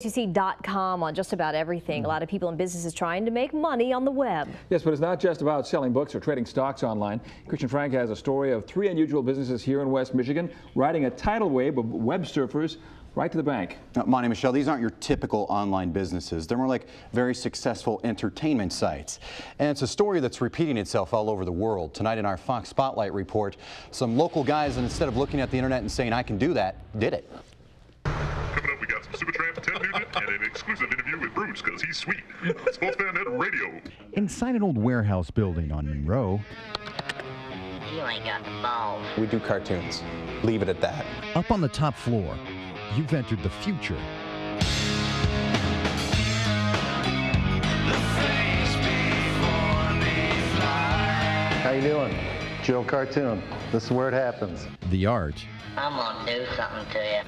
UC.com on just about everything. A lot of people and businesses trying to make money on the web. Yes, but it's not just about selling books or trading stocks online. Christian Frank has a story of 3 unusual businesses here in West Michigan riding a tidal wave of web surfers right to the bank. Monty, Michelle, these aren't your typical online businesses. They're more like very successful entertainment sites. And it's a story that's repeating itself all over the world. Tonight in our Fox Spotlight report, some local guys, and instead of looking at the internet and saying, I can do that, did it. Coming up, we got some Supertramp, Ted Nugent, and an exclusive interview with Bruce, because he's sweet. SportsFan Radio. Inside an old warehouse building on Monroe. You ain't got the balls. We do cartoons. Leave it at that. Up on the top floor, you've entered the future. How you doing? Joe Cartoon. This is where it happens. The art. I'm gonna do something to you.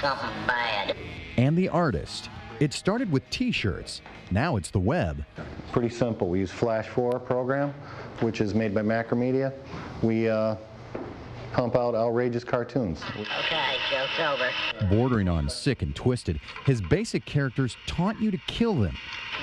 Something bad. And the artist. It started with t-shirts. Now it's the web. Pretty simple. We use Flash 4 program, which is made by Macromedia. We pump out outrageous cartoons. Okay, joke's over. Bordering on sick and twisted, his basic characters taunt you to kill them.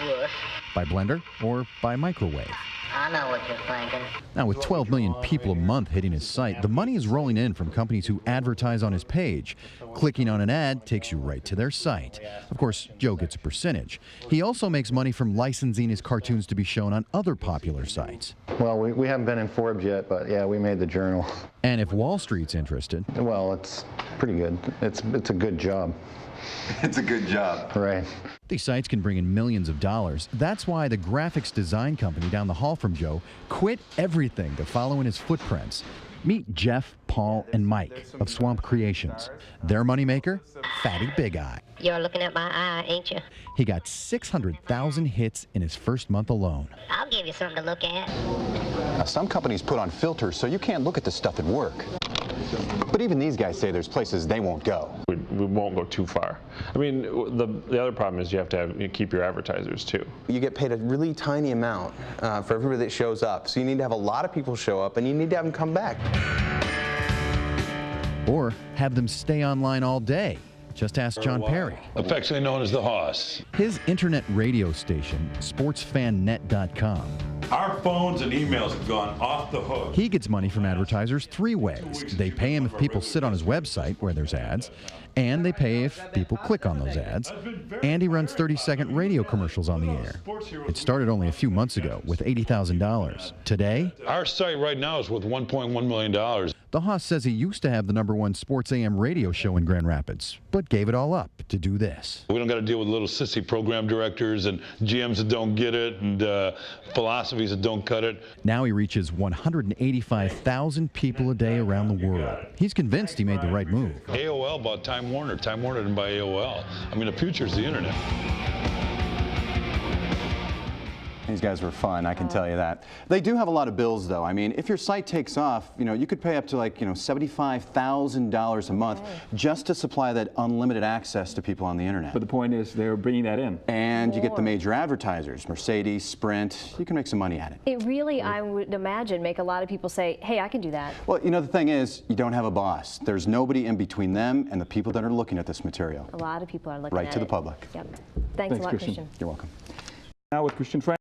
Wuss. By blender or by microwave. I know what you're thinking. Now, with 12 million people a month hitting his site, the money is rolling in from companies who advertise on his page. Clicking on an ad takes you right to their site. Of course, Joe gets a percentage. He also makes money from licensing his cartoons to be shown on other popular sites. Well, we haven't been in Forbes yet, but yeah, we made the Journal. And if Wall Street's interested... Well, it's pretty good. It's a good job. It's a good job. Right. These sites can bring in millions of dollars. That's why the graphics design company down the hall from Joe quit everything to follow in his footprints. Meet Jeff, Paul, and Mike of Swamp Creations. Their moneymaker, Fatty Big Eye. You're looking at my eye, ain't you? He got 600,000 hits in his first month alone. I'll give you something to look at. Now, some companies put on filters so you can't look at the stuff at work. But even these guys say there's places they won't go. We won't go too far. I mean, the other problem is you have to keep your advertisers too. You get paid a really tiny amount for everybody that shows up. So you need to have a lot of people show up, and you need to have them come back. Or have them stay online all day. Just ask John Perry. Affectionately known as the Hoss. His internet radio station, sportsfannet.com. Our phones and emails have gone off the hook. He gets money from advertisers 3 ways. They pay him if people sit on his website where there's ads, and they pay if people click on those ads. And he runs 30-second radio commercials on the air. It started only a few months ago with $80,000. Today, Our site right now is worth $1.1 million. the Hoss says he used to have the #1 sports AM radio show in Grand Rapids, but gave it all up to do this. We don't got to deal with little sissy program directors and GMs that don't get it and philosophies that don't cut it. Now he reaches 185,000 people a day around the world. He's convinced he made the right move. AOL bought Time Warner. Time Warner didn't buy AOL. I mean, the future's the internet. These guys were fun, I can tell you that. They do have a lot of bills, though. I mean, if your site takes off, you could pay up to like, $75,000 a month just to supply that unlimited access to people on the internet. But the point is they're bringing that in. And you get the major advertisers, Mercedes, Sprint. You can make some money at it. It really, I would imagine, make a lot of people say, hey, I can do that. Well, the thing is, you don't have a boss. There's nobody in between them and the people that are looking at this material. A lot of people are looking at it. Right to the public. Yep. Thanks a lot, Christian. Christian. You're welcome. Now with Christian Frank.